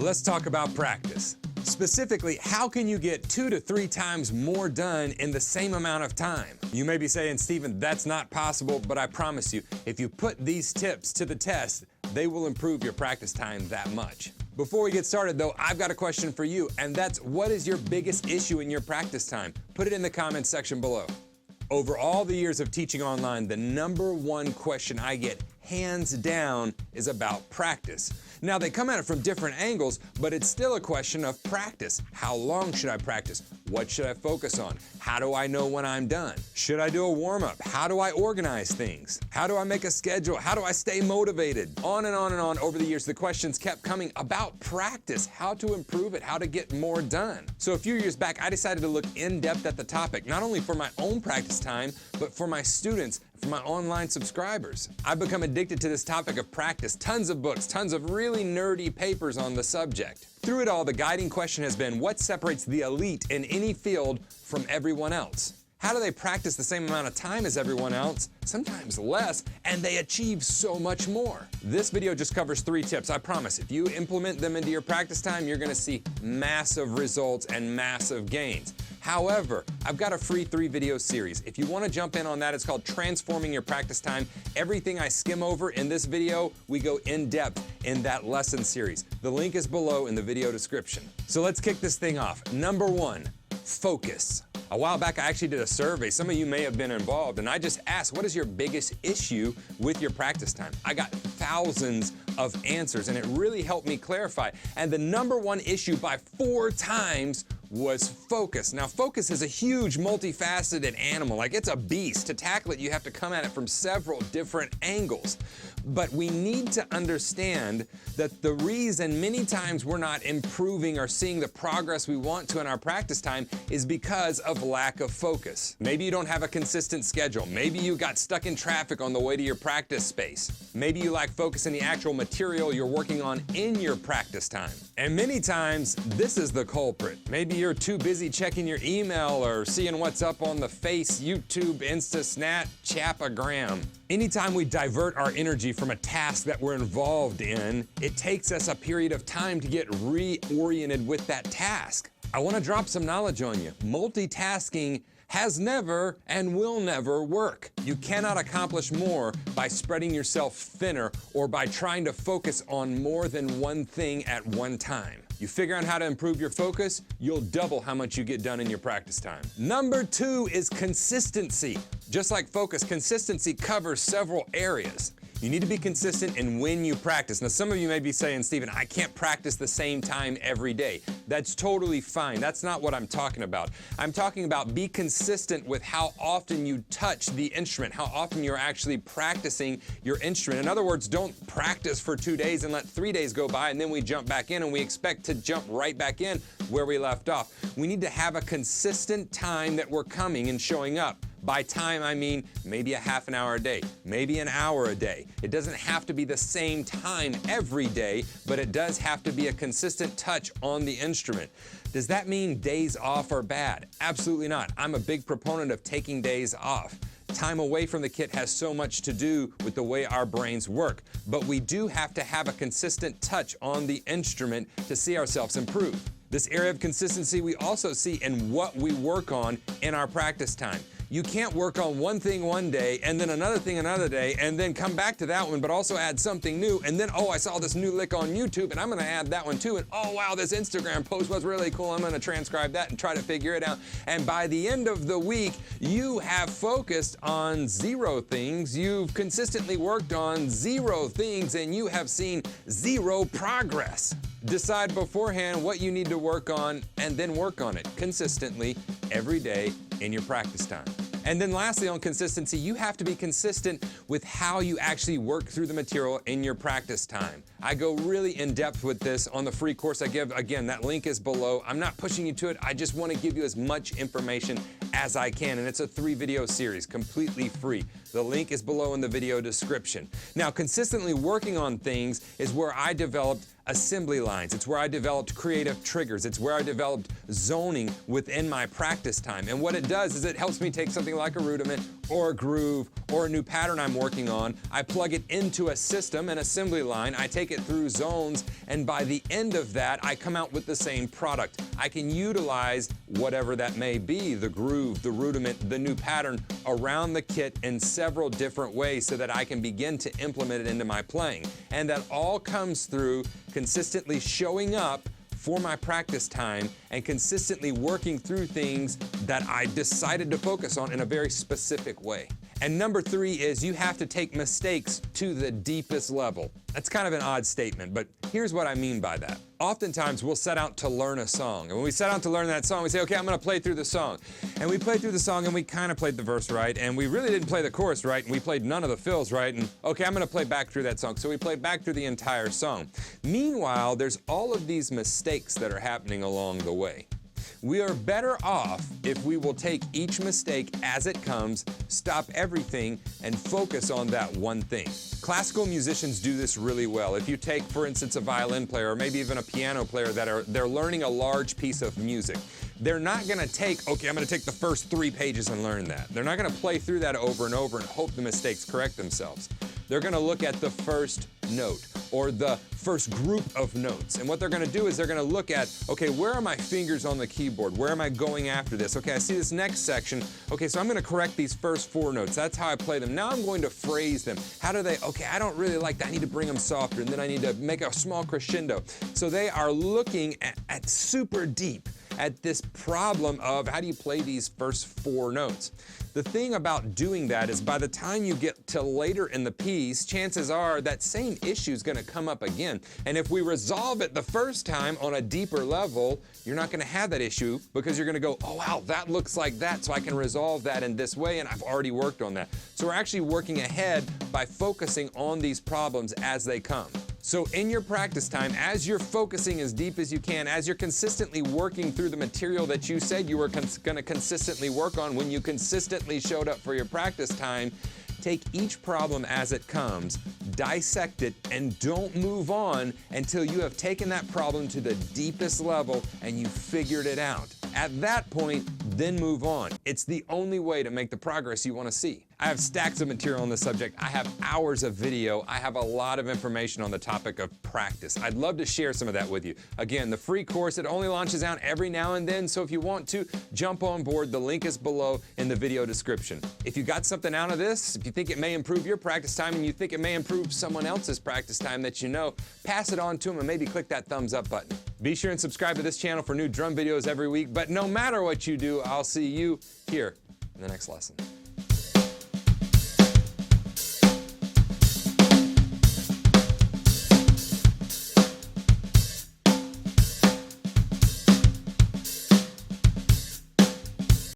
Let's talk about practice. Specifically, how can you get 2 to 3 times more done in the same amount of time? You may be saying, Stephen, that's not possible, but I promise you, if you put these tips to the test, they will improve your practice time that much. Before we get started though, I've got a question for you, and that's, what is your biggest issue in your practice time? Put it in the comments section below. Over all the years of teaching online, the #1 question I get, hands down, is about practice. Now, they come at it from different angles, but it's still a question of practice. How long should I practice? What should I focus on? How do I know when I'm done? Should I do a warm-up? How do I organize things? How do I make a schedule? How do I stay motivated? On and on and on over the years, the questions kept coming about practice, how to improve it, how to get more done. So a few years back, I decided to look in depth at the topic, not only for my own practice time, but for my students, for my online subscribers. I've become addicted to this topic of practice. Tons of books, tons of really nerdy papers on the subject. Through it all, the guiding question has been, what separates the elite in any field from everyone else? How do they practice the same amount of time as everyone else, sometimes less, and they achieve so much more? This video just covers 3 tips. I promise, if you implement them into your practice time, you're gonna see massive results and massive gains. However, I've got a free 3-video series. If you want to jump in on that, it's called Transforming Your Practice Time. Everything I skim over in this video, we go in depth in that lesson series. The link is below in the video description. So let's kick this thing off. #1, focus. A while back, I actually did a survey. Some of you may have been involved, and I just asked, what is your biggest issue with your practice time? I got thousands of answers, and it really helped me clarify. And the #1 issue by 4 times was focus. Now, focus is a huge, multifaceted animal. Like, it's a beast. To tackle it, you have to come at it from several different angles. But we need to understand that the reason many times we're not improving or seeing the progress we want to in our practice time is because of lack of focus. Maybe you don't have a consistent schedule. Maybe you got stuck in traffic on the way to your practice space. Maybe you lack focus in the actual material you're working on in your practice time. And many times, this is the culprit. Maybe you're too busy checking your email or seeing what's up on the Face, YouTube, Insta, Snap, Chapagram. Anytime we divert our energy from a task that we're involved in, it takes us a period of time to get reoriented with that task. I want to drop some knowledge on you. Multitasking has never and will never work. You cannot accomplish more by spreading yourself thinner or by trying to focus on more than one thing at one time. You figure out how to improve your focus, you'll double how much you get done in your practice time. #2 is consistency. Just like focus, consistency covers several areas. You need to be consistent in when you practice. Now, some of you may be saying, Stephen, I can't practice the same time every day. That's totally fine. That's not what I'm talking about. I'm talking about be consistent with how often you touch the instrument, how often you're actually practicing your instrument. In other words, don't practice for 2 days and let 3 days go by and then we jump back in and we expect to jump right back in where we left off. We need to have a consistent time that we're coming and showing up. By time, I mean maybe a half an hour a day, maybe an hour a day. It doesn't have to be the same time every day, but it does have to be a consistent touch on the instrument. Does that mean days off are bad? Absolutely not. I'm a big proponent of taking days off. Time away from the kit has so much to do with the way our brains work, but we do have to have a consistent touch on the instrument to see ourselves improve. This area of consistency we also see in what we work on in our practice time. You can't work on one thing one day and then another thing another day and then come back to that one but also add something new and then, oh, I saw this new lick on YouTube and I'm gonna add that one too, and oh wow, this Instagram post was really cool, I'm gonna transcribe that and try to figure it out. And by the end of the week, you have focused on 0 things, you've consistently worked on 0 things, and you have seen 0 progress. Decide beforehand what you need to work on and then work on it consistently every day in your practice time. And then lastly, on consistency, you have to be consistent with how you actually work through the material in your practice time. I go really in depth with this on the free course I give. Again, that link is below. I'm not pushing you to it. I just want to give you as much information as I can. And it's a 3-video series, completely free. The link is below in the video description. Now, consistently working on things is where I developed assembly lines. It's where I developed creative triggers. It's where I developed zoning within my practice time. And what it does is it helps me take something like a rudiment or a groove or a new pattern I'm working on, I plug it into a system, an assembly line, I take it through zones, and by the end of that, I come out with the same product. I can utilize whatever that may be, the groove, the rudiment, the new pattern around the kit in several different ways so that I can begin to implement it into my playing. And that all comes through consistently showing up for my practice time and consistently working through things that I decided to focus on in a very specific way. And number 3 is you have to take mistakes to the deepest level. That's kind of an odd statement, but here's what I mean by that. Oftentimes we'll set out to learn a song, and when we set out to learn that song, we say, okay, I'm gonna play through the song. And we play through the song and we kind of played the verse right, and we really didn't play the chorus right, and we played none of the fills right, and okay, I'm gonna play back through that song. So we played back through the entire song. Meanwhile, there's all of these mistakes that are happening along the way. We are better off if we will take each mistake as it comes, stop everything, and focus on that one thing. Classical musicians do this really well. If you take, for instance, a violin player or maybe even a piano player they're learning a large piece of music, they're not gonna take, okay, I'm gonna take the first 3 pages and learn that. They're not gonna play through that over and over and hope the mistakes correct themselves. They're gonna look at the first note or the first group of notes. And what they're gonna do is they're gonna look at, okay, where are my fingers on the keyboard? Where am I going after this? Okay, I see this next section. Okay, so I'm gonna correct these first 4 notes. That's how I play them. Now I'm going to phrase them. How do they, okay, I don't really like that. I need to bring them softer, and then I need to make a small crescendo. So they are looking at super deep at this problem of how do you play these first 4 notes. The thing about doing that is by the time you get to later in the piece, chances are that same issue is gonna come up again. And if we resolve it the first time on a deeper level, you're not gonna have that issue because you're gonna go, oh wow, that looks like that, so I can resolve that in this way, and I've already worked on that. So we're actually working ahead by focusing on these problems as they come. So in your practice time, as you're focusing as deep as you can, as you're consistently working through the material that you said you were gonna consistently work on when you consistently showed up for your practice time, take each problem as it comes, dissect it, and don't move on until you have taken that problem to the deepest level and you figured it out. At that point, then move on. It's the only way to make the progress you want to see. I have stacks of material on this subject. I have hours of video. I have a lot of information on the topic of practice. I'd love to share some of that with you. Again, the free course, it only launches out every now and then, so if you want to, jump on board. The link is below in the video description. If you got something out of this, if you think it may improve your practice time and you think it may improve someone else's practice time that you know, pass it on to them and maybe click that thumbs up button. Be sure and subscribe to this channel for new drum videos every week, but no matter what you do, I'll see you here in the next lesson.